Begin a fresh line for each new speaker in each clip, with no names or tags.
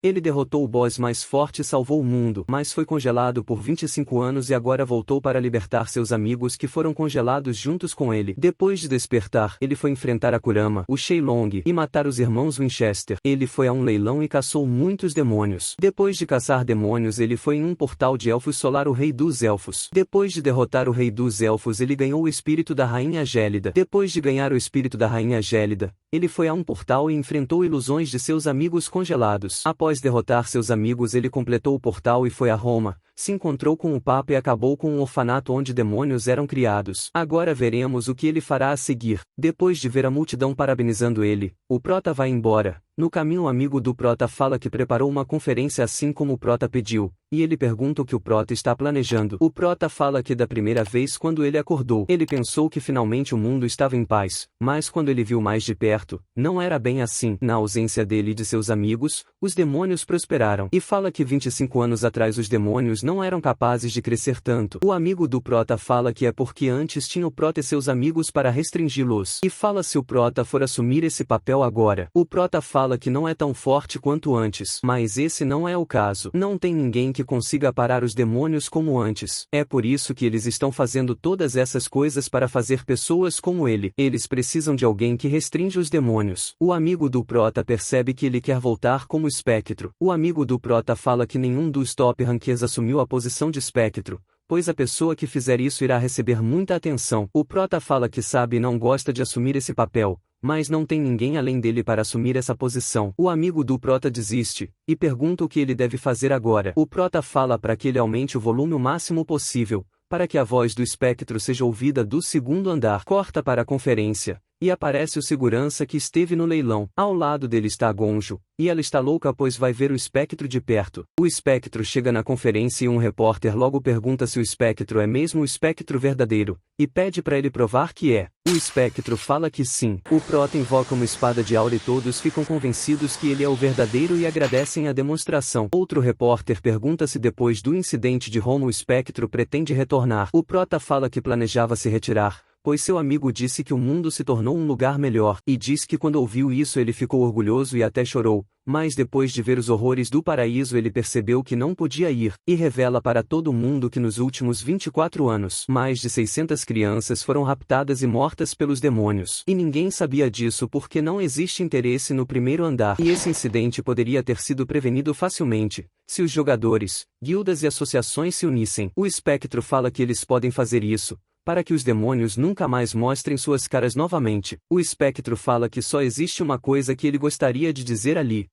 Ele derrotou o boss mais forte e salvou o mundo, mas foi congelado por 25 anos e agora voltou para libertar seus amigos que foram congelados juntos com ele. Depois de despertar, ele foi enfrentar a Kurama, o Shenlong, e matar os irmãos Winchester. Ele foi a um leilão e caçou muitos demônios. Depois de caçar demônios, ele foi em um portal de elfos solar o Rei dos Elfos. Depois de derrotar o Rei dos Elfos, ele ganhou o espírito da Rainha Gélida. Depois de ganhar o espírito da Rainha Gélida, ele foi a um portal e enfrentou ilusões de seus amigos congelados. Após derrotar seus amigos, ele completou o portal e foi a Roma, se encontrou com o Papa e acabou com um orfanato onde demônios eram criados. Agora veremos o que ele fará a seguir. Depois de ver a multidão parabenizando ele, o Prota vai embora. No caminho, o amigo do Prota fala que preparou uma conferência assim como o Prota pediu, e ele pergunta o que o Prota está planejando. O Prota fala que da primeira vez quando ele acordou, ele pensou que finalmente o mundo estava em paz, mas quando ele viu mais de perto, não era bem assim. Na ausência dele e de seus amigos, os demônios prosperaram, e fala que 25 anos atrás os demônios não eram capazes de crescer tanto. O amigo do Prota fala que é porque antes tinha o Prota e seus amigos para restringi-los, e fala se o Prota for assumir esse papel agora. O Prota fala que não é tão forte quanto antes, mas esse não é o caso. Não tem ninguém que consiga parar os demônios como antes. É por isso que eles estão fazendo todas essas coisas para fazer pessoas como ele. Eles precisam de alguém que restringe os demônios. O amigo do Prota percebe que ele quer voltar como espectro. O amigo do Prota fala que nenhum dos top rankings assumiu a posição de espectro, pois a pessoa que fizer isso irá receber muita atenção. O Prota fala que sabe e não gosta de assumir esse papel, mas não tem ninguém além dele para assumir essa posição. O amigo do Prota desiste, e pergunta o que ele deve fazer agora. O Prota fala para que ele aumente o volume o máximo possível, para que a voz do espectro seja ouvida do segundo andar. Corta para a conferência, e aparece o segurança que esteve no leilão. Ao lado dele está a Gonjo, e ela está louca pois vai ver o espectro de perto. O espectro chega na conferência e um repórter logo pergunta se o espectro é mesmo o espectro verdadeiro, e pede para ele provar que é. O espectro fala que sim. O Prota invoca uma espada de aura e todos ficam convencidos que ele é o verdadeiro e agradecem a demonstração. Outro repórter pergunta se depois do incidente de Roma o espectro pretende retornar. O Prota fala que planejava se retirar, pois seu amigo disse que o mundo se tornou um lugar melhor, e diz que quando ouviu isso ele ficou orgulhoso e até chorou, mas depois de ver os horrores do paraíso ele percebeu que não podia ir, e revela para todo mundo que nos últimos 24 anos, mais de 600 crianças foram raptadas e mortas pelos demônios, e ninguém sabia disso porque não existe interesse no primeiro andar, e esse incidente poderia ter sido prevenido facilmente, se os jogadores, guildas e associações se unissem. O espectro fala que eles podem fazer isso, para que os demônios nunca mais mostrem suas caras novamente. O espectro fala que só existe uma coisa que ele gostaria de dizer ali.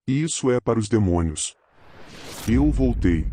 Isso é para os demônios. Eu voltei.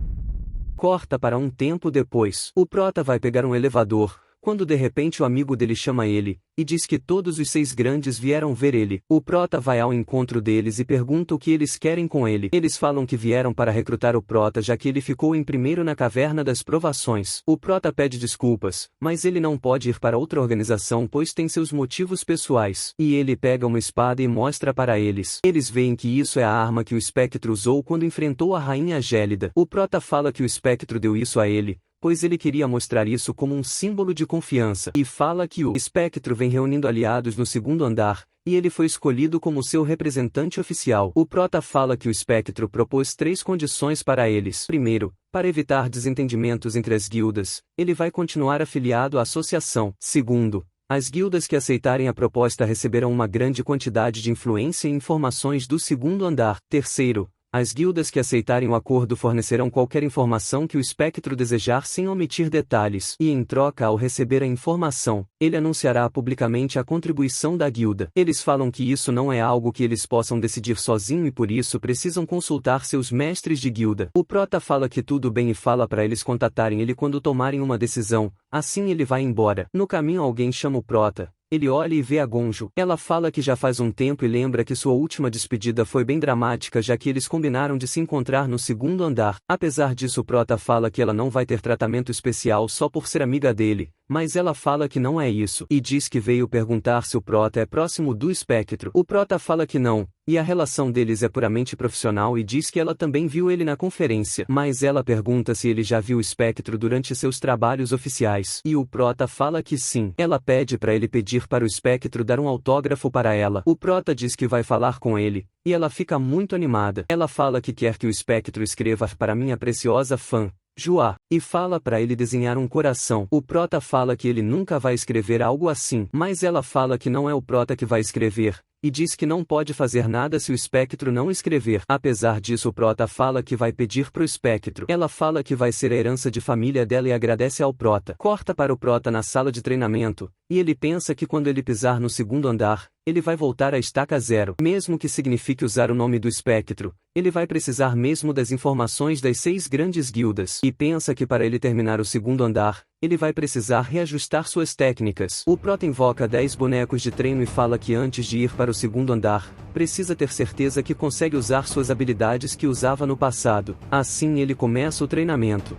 Corta para um tempo depois. O Prota vai pegar um elevador, quando de repente o amigo dele chama ele, e diz que todos os 6 grandes vieram ver ele. O Prota vai ao encontro deles e pergunta o que eles querem com ele. Eles falam que vieram para recrutar o Prota já que ele ficou em primeiro na Caverna das Provações. O Prota pede desculpas, mas ele não pode ir para outra organização pois tem seus motivos pessoais. E ele pega uma espada e mostra para eles. Eles veem que isso é a arma que o espectro usou quando enfrentou a Rainha Gélida. O Prota fala que o espectro deu isso a ele, pois ele queria mostrar isso como um símbolo de confiança, e fala que o espectro vem reunindo aliados no segundo andar, e ele foi escolhido como seu representante oficial. O Prota fala que o espectro propôs 3 condições para eles. Primeiro, para evitar desentendimentos entre as guildas, ele vai continuar afiliado à associação. Segundo, as guildas que aceitarem a proposta receberão uma grande quantidade de influência e informações do segundo andar. Terceiro, as guildas que aceitarem o acordo fornecerão qualquer informação que o espectro desejar sem omitir detalhes. E em troca ao receber a informação, ele anunciará publicamente a contribuição da guilda. Eles falam que isso não é algo que eles possam decidir sozinho e por isso precisam consultar seus mestres de guilda. O Prota fala que tudo bem e fala para eles contatarem ele quando tomarem uma decisão, assim ele vai embora. No caminho alguém chama o Prota. Ele olha e vê a Gonjo. Ela fala que já faz um tempo e lembra que sua última despedida foi bem dramática já que eles combinaram de se encontrar no segundo andar. Apesar disso o Prota fala que ela não vai ter tratamento especial só por ser amiga dele, mas ela fala que não é isso, e diz que veio perguntar se o Prota é próximo do espectro. O Prota fala que não, e a relação deles é puramente profissional e diz que ela também viu ele na conferência, mas ela pergunta se ele já viu o espectro durante seus trabalhos oficiais, e o Prota fala que sim. Ela pede para ele pedir para o espectro dar um autógrafo para ela. O Prota diz que vai falar com ele, e ela fica muito animada. Ela fala que quer que o espectro escreva para minha preciosa fã, Joá, e fala para ele desenhar um coração. O Prota fala que ele nunca vai escrever algo assim, mas ela fala que não é o Prota que vai escrever, e diz que não pode fazer nada se o espectro não escrever. Apesar disso, o Prota fala que vai pedir pro espectro. Ela fala que vai ser a herança de família dela e agradece ao Prota. Corta para o Prota na sala de treinamento, e ele pensa que quando ele pisar no segundo andar, ele vai voltar à estaca zero. Mesmo que signifique usar o nome do espectro, ele vai precisar mesmo das informações das 6 grandes guildas. E pensa que para ele terminar o segundo andar, ele vai precisar reajustar suas técnicas. O Prota invoca 10 bonecos de treino e fala que antes de ir para o segundo andar, precisa ter certeza que consegue usar suas habilidades que usava no passado. Assim ele começa o treinamento.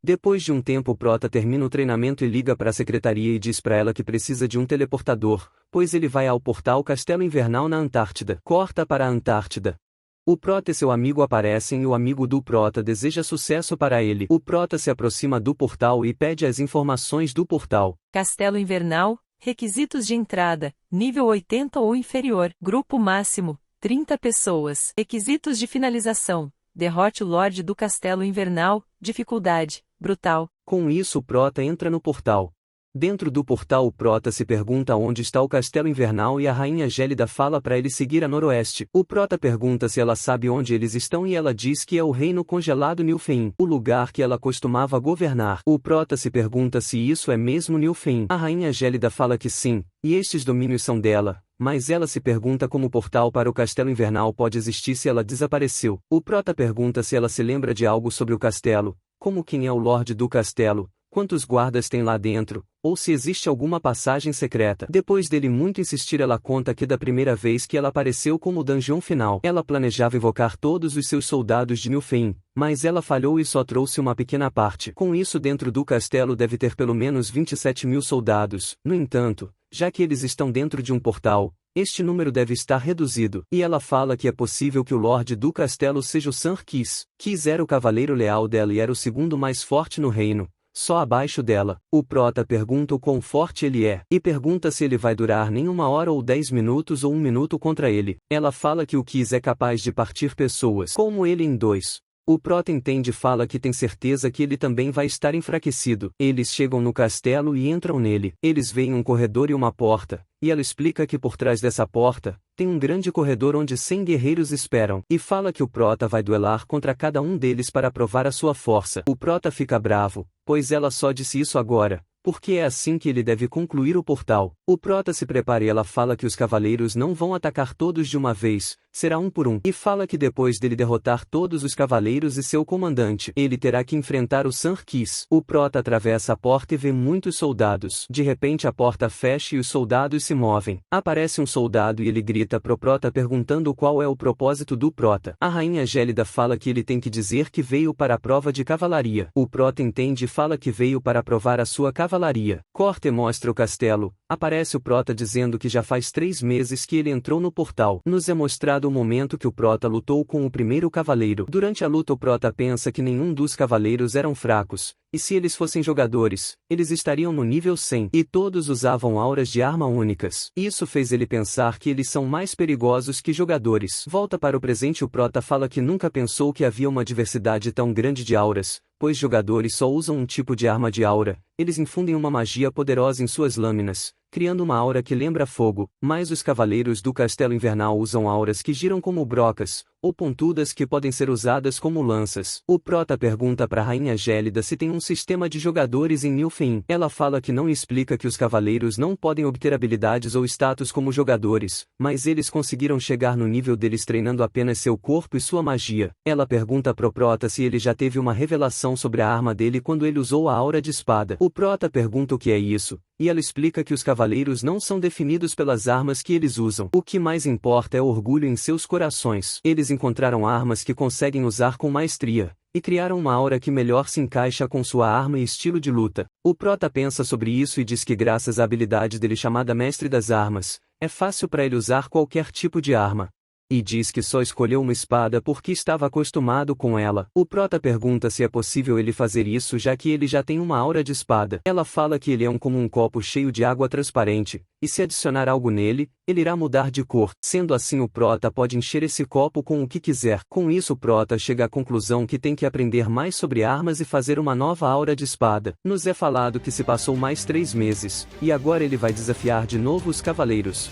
Depois de um tempo, o Prota termina o treinamento e liga para a secretaria e diz para ela que precisa de um teleportador, pois ele vai ao portal Castelo Invernal na Antártida. Corta para a Antártida. O Prota e seu amigo aparecem e o amigo do Prota deseja sucesso para ele. O Prota se aproxima do portal e pede as informações do portal.
Castelo Invernal, requisitos de entrada, nível 80 ou inferior, grupo máximo, 30 pessoas. Requisitos de finalização, derrote o Lorde do Castelo Invernal, dificuldade, brutal.
Com isso, o Prota entra no portal. Dentro do portal, o Prota se pergunta onde está o Castelo Invernal e a Rainha Gélida fala para ele seguir a noroeste. O Prota pergunta se ela sabe onde eles estão e ela diz que é o Reino Congelado Nilfheim, o lugar que ela costumava governar. O Prota se pergunta se isso é mesmo Nilfheim. A Rainha Gélida fala que sim, e estes domínios são dela, mas ela se pergunta como o portal para o Castelo Invernal pode existir se ela desapareceu. O Prota pergunta se ela se lembra de algo sobre o castelo, como quem é o Lorde do Castelo, quantos guardas tem lá dentro, ou se existe alguma passagem secreta. Depois dele muito insistir, ela conta que da primeira vez que ela apareceu como dungeon final, ela planejava evocar todos os seus soldados de Nilfheim, mas ela falhou e só trouxe uma pequena parte. Com isso, dentro do castelo deve ter pelo menos 27.000 soldados. No entanto, já que eles estão dentro de um portal, este número deve estar reduzido. E ela fala que é possível que o Lorde do Castelo seja o Sir Kis. Kis era o cavaleiro leal dela e era o segundo mais forte no reino, só abaixo dela. O Prota pergunta o quão forte ele é, e pergunta se ele vai durar nem 1 hora ou 10 minutos ou 1 minuto contra ele. Ela fala que o Kis é capaz de partir pessoas como ele em 2. O Prota entende e fala que tem certeza que ele também vai estar enfraquecido. Eles chegam no castelo e entram nele. Eles veem um corredor e uma porta, e ela explica que por trás dessa porta, tem um grande corredor onde 100 guerreiros esperam, e fala que o Prota vai duelar contra cada um deles para provar a sua força. O Prota fica bravo, pois ela só disse isso agora, porque é assim que ele deve concluir o portal. O Prota se prepara e ela fala que os cavaleiros não vão atacar todos de uma vez, será um por um. E fala que depois dele derrotar todos os cavaleiros e seu comandante, ele terá que enfrentar o Sir Kis. O Prota atravessa a porta e vê muitos soldados. De repente a porta fecha e os soldados se movem. Aparece um soldado e ele grita pro Prota perguntando qual é o propósito do Prota. A Rainha Gélida fala que ele tem que dizer que veio para a prova de cavalaria. O Prota entende e fala que veio para provar a sua cavalaria. Corta e mostra o castelo. Aparece o Prota dizendo que já faz 3 meses que ele entrou no portal. Nos é mostrado o momento que o Prota lutou com o primeiro cavaleiro. Durante a luta, o Prota pensa que nenhum dos cavaleiros eram fracos, e se eles fossem jogadores, eles estariam no nível 100, e todos usavam auras de arma únicas. Isso fez ele pensar que eles são mais perigosos que jogadores. Volta para o presente, o Prota fala que nunca pensou que havia uma diversidade tão grande de auras, pois jogadores só usam um tipo de arma de aura. Eles infundem uma magia poderosa em suas lâminas, criando uma aura que lembra fogo, mas os cavaleiros do Castelo Invernal usam auras que giram como brocas, ou pontudas que podem ser usadas como lanças. O Prota pergunta para a Rainha Gélida se tem um sistema de jogadores em Nilfheim. Ela fala que não e explica que os cavaleiros não podem obter habilidades ou status como jogadores, mas eles conseguiram chegar no nível deles treinando apenas seu corpo e sua magia. Ela pergunta pro Prota se ele já teve uma revelação informação sobre a arma dele quando ele usou a aura de espada. O prota pergunta o que é isso, e ela explica que os cavaleiros não são definidos pelas armas que eles usam. O que mais importa é o orgulho em seus corações. Eles encontraram armas que conseguem usar com maestria, e criaram uma aura que melhor se encaixa com sua arma e estilo de luta. O prota pensa sobre isso e diz que graças à habilidade dele chamada Mestre das Armas, é fácil para ele usar qualquer tipo de arma. E diz que só escolheu uma espada porque estava acostumado com ela. O prota pergunta se é possível ele fazer isso já que ele já tem uma aura de espada. Ela fala que ele é como um copo cheio de água transparente, e se adicionar algo nele, ele irá mudar de cor. Sendo assim, o prota pode encher esse copo com o que quiser. Com isso, o prota chega à conclusão que tem que aprender mais sobre armas e fazer uma nova aura de espada. Nos é falado que se passou mais 3 meses, e agora ele vai desafiar de novo os cavaleiros.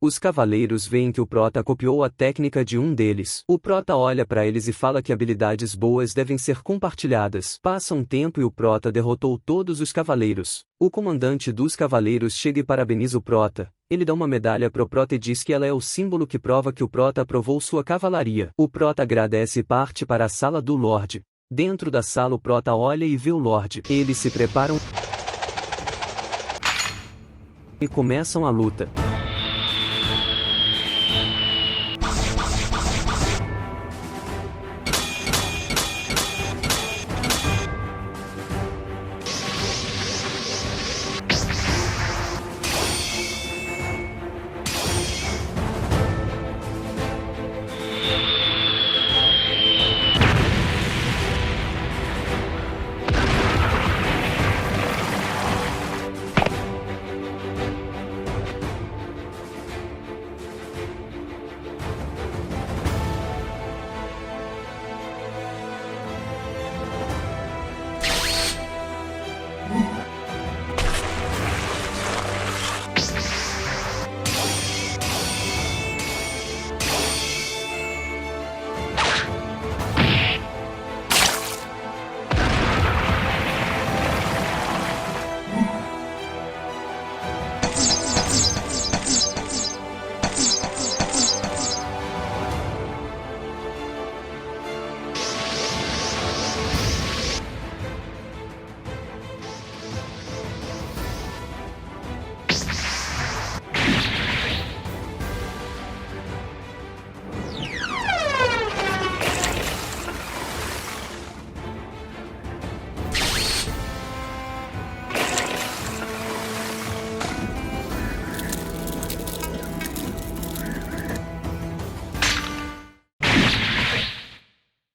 Os cavaleiros veem que o prota copiou a técnica de um deles. O prota olha para eles e fala que habilidades boas devem ser compartilhadas. Passa um tempo e o prota derrotou todos os cavaleiros. O comandante dos cavaleiros chega e parabeniza o prota. Ele dá uma medalha pro prota e diz que ela é o símbolo que prova que o prota aprovou sua cavalaria. O prota agradece e parte para a sala do Lorde. Dentro da sala o prota olha e vê o Lorde. Eles se preparam e começam a luta.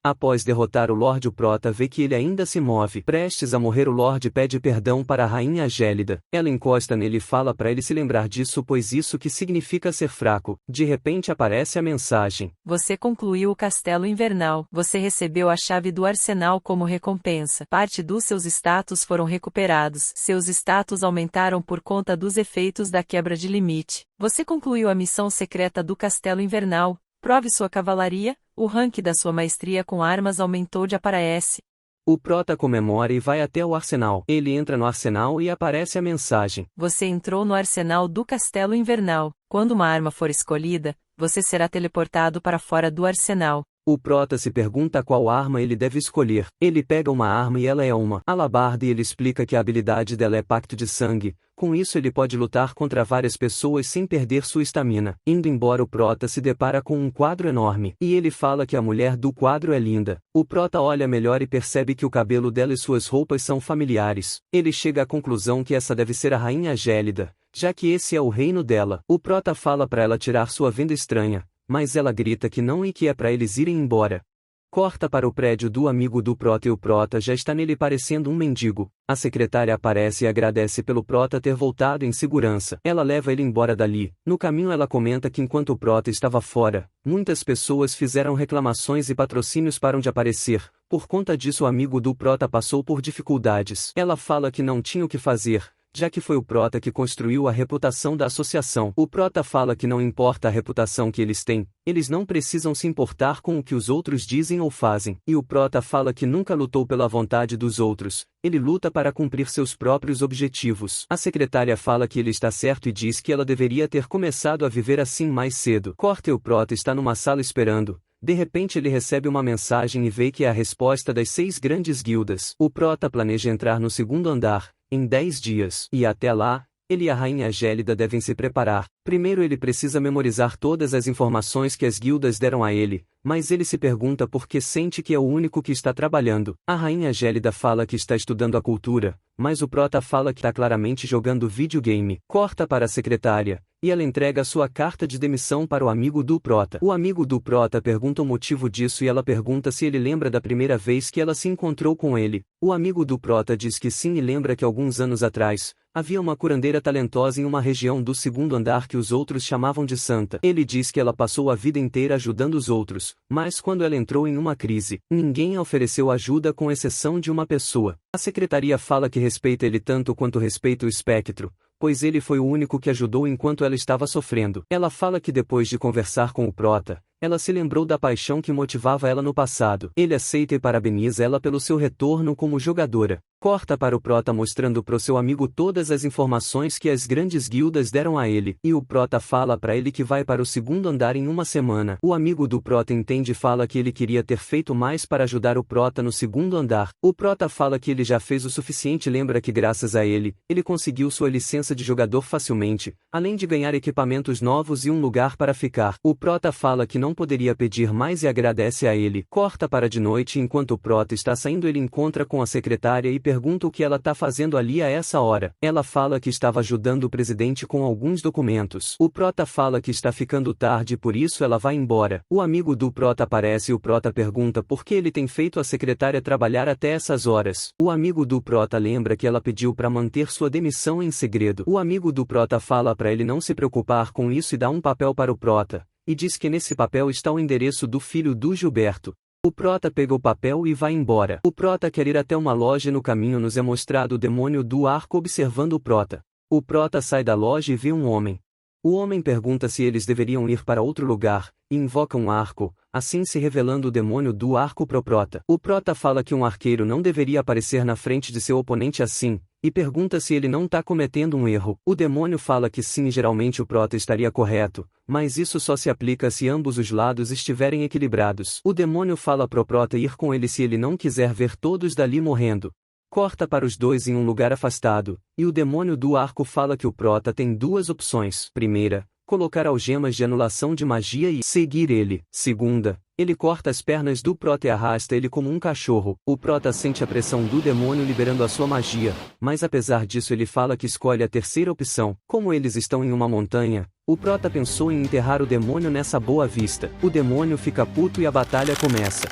Após derrotar o Lorde, o prota vê que ele ainda se move. Prestes a morrer, o Lorde pede perdão para a Rainha Gélida. Ela encosta nele e fala para ele se lembrar disso, pois isso que significa ser fraco. De repente aparece a mensagem:
Você concluiu o Castelo Invernal. Você recebeu a chave do arsenal como recompensa. Parte dos seus status foram recuperados. Seus status aumentaram por conta dos efeitos da quebra de limite. Você concluiu a missão secreta do Castelo Invernal. Prove sua cavalaria. O rank da sua maestria com armas aumentou de aparece.
O prota comemora e vai até o arsenal. Ele entra no arsenal e aparece a mensagem:
Você entrou no arsenal do Castelo Invernal. Quando uma arma for escolhida, você será teleportado para fora do arsenal.
O prota se pergunta qual arma ele deve escolher. Ele pega uma arma e ela é uma alabarda e ele explica que a habilidade dela é Pacto de Sangue. Com isso ele pode lutar contra várias pessoas sem perder sua estamina. Indo embora, o prota se depara com um quadro enorme. E ele fala que a mulher do quadro é linda. O prota olha melhor e percebe que o cabelo dela e suas roupas são familiares. Ele chega à conclusão que essa deve ser a Rainha Gélida, já que esse é o reino dela. O prota fala para ela tirar sua venda estranha, mas ela grita que não e que é para eles irem embora. Corta para o prédio do amigo do prota e o prota já está nele parecendo um mendigo. A secretária aparece e agradece pelo prota ter voltado em segurança. Ela leva ele embora dali. No caminho ela comenta que enquanto o prota estava fora, muitas pessoas fizeram reclamações e patrocínios param de aparecer. Por conta disso, o amigo do prota passou por dificuldades. Ela fala que não tinha o que fazer, já que foi o Prota que construiu a reputação da associação. O Prota fala que não importa a reputação que eles têm, eles não precisam se importar com o que os outros dizem ou fazem. E o Prota fala que nunca lutou pela vontade dos outros, ele luta para cumprir seus próprios objetivos. A secretária fala que ele está certo e diz que ela deveria ter começado a viver assim mais cedo. Corta e o Prota está numa sala esperando. De repente ele recebe uma mensagem e vê que é a resposta das 6 grandes guildas. O Prota planeja entrar no segundo andar, em 10 dias. E até lá, ele e a Rainha Gélida devem se preparar. Primeiro ele precisa memorizar todas as informações que as guildas deram a ele, mas ele se pergunta por que sente que é o único que está trabalhando. A Rainha Gélida fala que está estudando a cultura, mas o Prota fala que está claramente jogando videogame. Corta para a secretária, e ela entrega sua carta de demissão para o amigo do Prota. O amigo do Prota pergunta o motivo disso e ela pergunta se ele lembra da primeira vez que ela se encontrou com ele. O amigo do Prota diz que sim e lembra que alguns anos atrás, havia uma curandeira talentosa em uma região do segundo andar que os outros chamavam de santa. Ele diz que ela passou a vida inteira ajudando os outros, mas quando ela entrou em uma crise, ninguém ofereceu ajuda com exceção de uma pessoa. A secretaria fala que respeita ele tanto quanto respeita o espectro, pois ele foi o único que ajudou enquanto ela estava sofrendo. Ela fala que depois de conversar com o Prota, ela se lembrou da paixão que motivava ela no passado. Ele aceita e parabeniza ela pelo seu retorno como jogadora. Corta para o Prota mostrando pro seu amigo todas as informações que as grandes guildas deram a ele. E o Prota fala para ele que vai para o segundo andar em uma semana. O amigo do Prota entende e fala que ele queria ter feito mais para ajudar o Prota no segundo andar. O Prota fala que ele já fez o suficiente e lembra que graças a ele, ele conseguiu sua licença de jogador facilmente, além de ganhar equipamentos novos e um lugar para ficar. O Prota fala que não poderia pedir mais e agradece a ele. Corta para de noite e enquanto o Prota está saindo ele encontra com a secretária e pergunta o que ela está fazendo ali a essa hora. Ela fala que estava ajudando o presidente com alguns documentos. O Prota fala que está ficando tarde e por isso ela vai embora. O amigo do Prota aparece e o Prota pergunta por que ele tem feito a secretária trabalhar até essas horas. O amigo do Prota lembra que ela pediu para manter sua demissão em segredo. O amigo do Prota fala para ele não se preocupar com isso e dá um papel para o Prota, e diz que nesse papel está o endereço do filho do Gilberto. O Prota pega o papel e vai embora. O Prota quer ir até uma loja e no caminho nos é mostrado o demônio do arco observando o Prota. O Prota sai da loja e vê um homem. O homem pergunta se eles deveriam ir para outro lugar, e invoca um arco, assim se revelando o demônio do arco pro Prota. O Prota fala que um arqueiro não deveria aparecer na frente de seu oponente assim, e pergunta se ele não está cometendo um erro. O demônio fala que sim e geralmente o Prota estaria correto, mas isso só se aplica se ambos os lados estiverem equilibrados. O demônio fala pro Prota ir com ele se ele não quiser ver todos dali morrendo. Corta para os dois em um lugar afastado, e o demônio do arco fala que o Prota tem 2 opções. Primeira, colocar algemas de anulação de magia e seguir ele. Segunda, ele corta as pernas do Prota e arrasta ele como um cachorro. O Prota sente a pressão do demônio liberando a sua magia, mas apesar disso ele fala que escolhe a terceira opção. Como eles estão em uma montanha, o Prota pensou em enterrar o demônio nessa boa vista. O demônio fica puto e a batalha começa.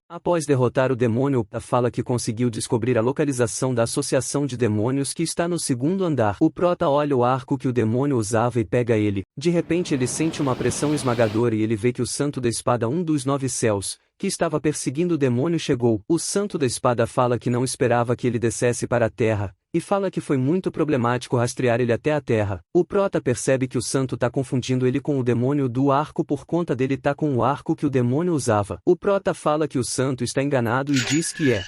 Após derrotar o demônio, Prota fala que conseguiu descobrir a localização da associação de demônios que está no segundo andar. O Prota olha o arco que o demônio usava e pega ele. De repente ele sente uma pressão esmagadora e ele vê que o Santo da Espada, um dos 9 céus, que estava perseguindo o demônio, chegou. O Santo da Espada fala que não esperava que ele descesse para a terra, e fala que foi muito problemático rastrear ele até a terra. O Prota percebe que o Santo tá confundindo ele com o demônio do arco por conta dele tá com o arco que o demônio usava. O Prota fala que o Santo está enganado e diz que é.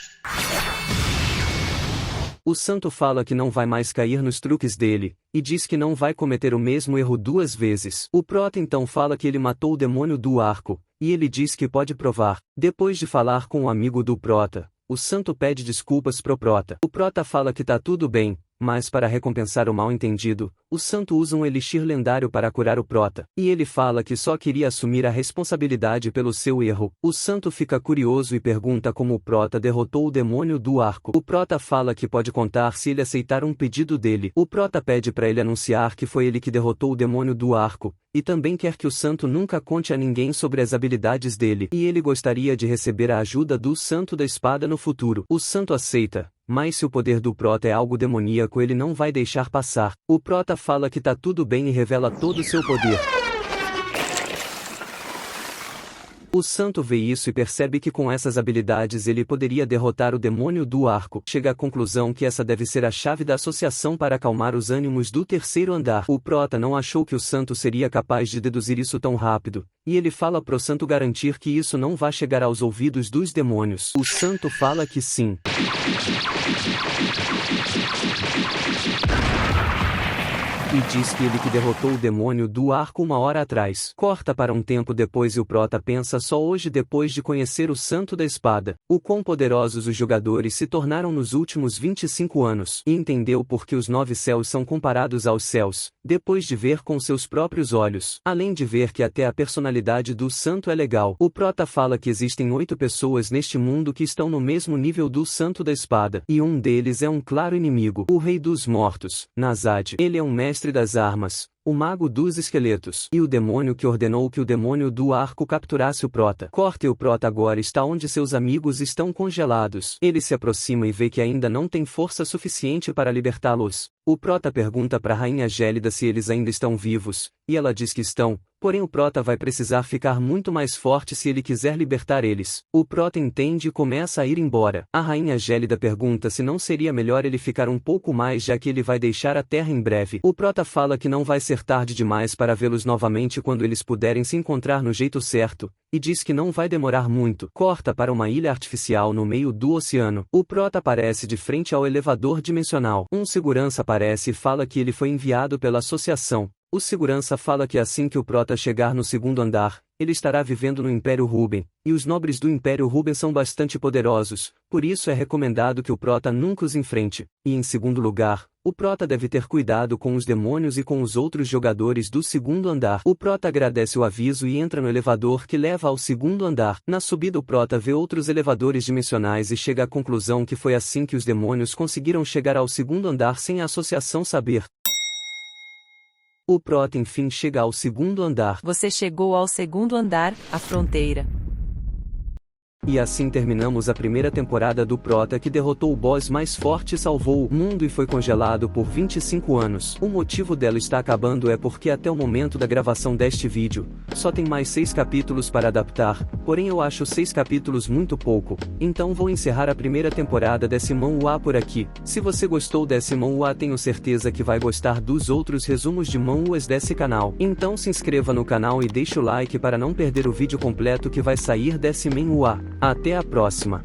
O Santo fala que não vai mais cair nos truques dele, e diz que não vai cometer o mesmo erro 2 vezes. O Prota então fala que ele matou o demônio do arco, e ele diz que pode provar. Depois de falar com o amigo do Prota, o Santo pede desculpas pro Prota. O Prota fala que tá tudo bem, mas para recompensar o mal-entendido, o Santo usa um elixir lendário para curar o Prota, e ele fala que só queria assumir a responsabilidade pelo seu erro. O Santo fica curioso e pergunta como o Prota derrotou o demônio do arco. O Prota fala que pode contar se ele aceitar um pedido dele. O Prota pede para ele anunciar que foi ele que derrotou o demônio do arco, e também quer que o Santo nunca conte a ninguém sobre as habilidades dele, e ele gostaria de receber a ajuda do Santo da Espada no futuro. O Santo aceita, mas se o poder do Prota é algo demoníaco ele não vai deixar passar. O Prota fala que tá tudo bem e revela todo o seu poder. O Santo vê isso e percebe que com essas habilidades ele poderia derrotar o demônio do arco. Chega à conclusão que essa deve ser a chave da associação para acalmar os ânimos do terceiro andar. O Prota não achou que o Santo seria capaz de deduzir isso tão rápido, e ele fala pro Santo garantir que isso não vai chegar aos ouvidos dos demônios. O Santo fala que sim. E diz que ele que derrotou o demônio do arco 1 hora atrás. Corta para um tempo depois e o Prota pensa só hoje depois de conhecer o Santo da Espada, o quão poderosos os jogadores se tornaram nos últimos 25 anos, e entendeu por que os 9 céus são comparados aos céus, depois de ver com seus próprios olhos. Além de ver que até a personalidade do Santo é legal. O Prota fala que existem 8 pessoas neste mundo que estão no mesmo nível do Santo da Espada, e um deles é um claro inimigo, o Rei dos Mortos, Nazad. Ele é um mestre das armas, o mago dos esqueletos, e o demônio que ordenou que o demônio do arco capturasse o Prota. Corta e o Prota agora está onde seus amigos estão congelados. Ele se aproxima e vê que ainda não tem força suficiente para libertá-los. O Prota pergunta para a Rainha Gélida se eles ainda estão vivos, e ela diz que estão, porém o Prota vai precisar ficar muito mais forte se ele quiser libertar eles. O Prota entende e começa a ir embora. A Rainha Gélida pergunta se não seria melhor ele ficar um pouco mais já que ele vai deixar a Terra em breve. O Prota fala que não vai ser tarde demais para vê-los novamente quando eles puderem se encontrar no jeito certo, e diz que não vai demorar muito. Corta para uma ilha artificial no meio do oceano. O Prota aparece de frente ao elevador dimensional. Um segurança aparece e fala que ele foi enviado pela associação. O segurança fala que assim que o Prota chegar no segundo andar, ele estará vivendo no Império Ruben, e os nobres do Império Ruben são bastante poderosos, por isso é recomendado que o Prota nunca os enfrente. E em segundo lugar, o Prota deve ter cuidado com os demônios e com os outros jogadores do segundo andar. O Prota agradece o aviso e entra no elevador que leva ao segundo andar. Na subida o Prota vê outros elevadores dimensionais e chega à conclusão que foi assim que os demônios conseguiram chegar ao segundo andar sem a associação saber. O Prota enfim chega ao segundo andar.
Você chegou ao segundo andar, a fronteira.
E assim terminamos a primeira temporada do Prota que derrotou o boss mais forte e salvou o mundo e foi congelado por 25 anos. O motivo dela estar acabando é porque até o momento da gravação deste vídeo, só tem mais 6 capítulos para adaptar, porém eu acho 6 capítulos muito pouco, então vou encerrar a primeira temporada desse manhwa por aqui. Se você gostou desse manhwa tenho certeza que vai gostar dos outros resumos de manhwas desse canal. Então se inscreva no canal e deixe o like para não perder o vídeo completo que vai sair desse manhwa. Até a próxima!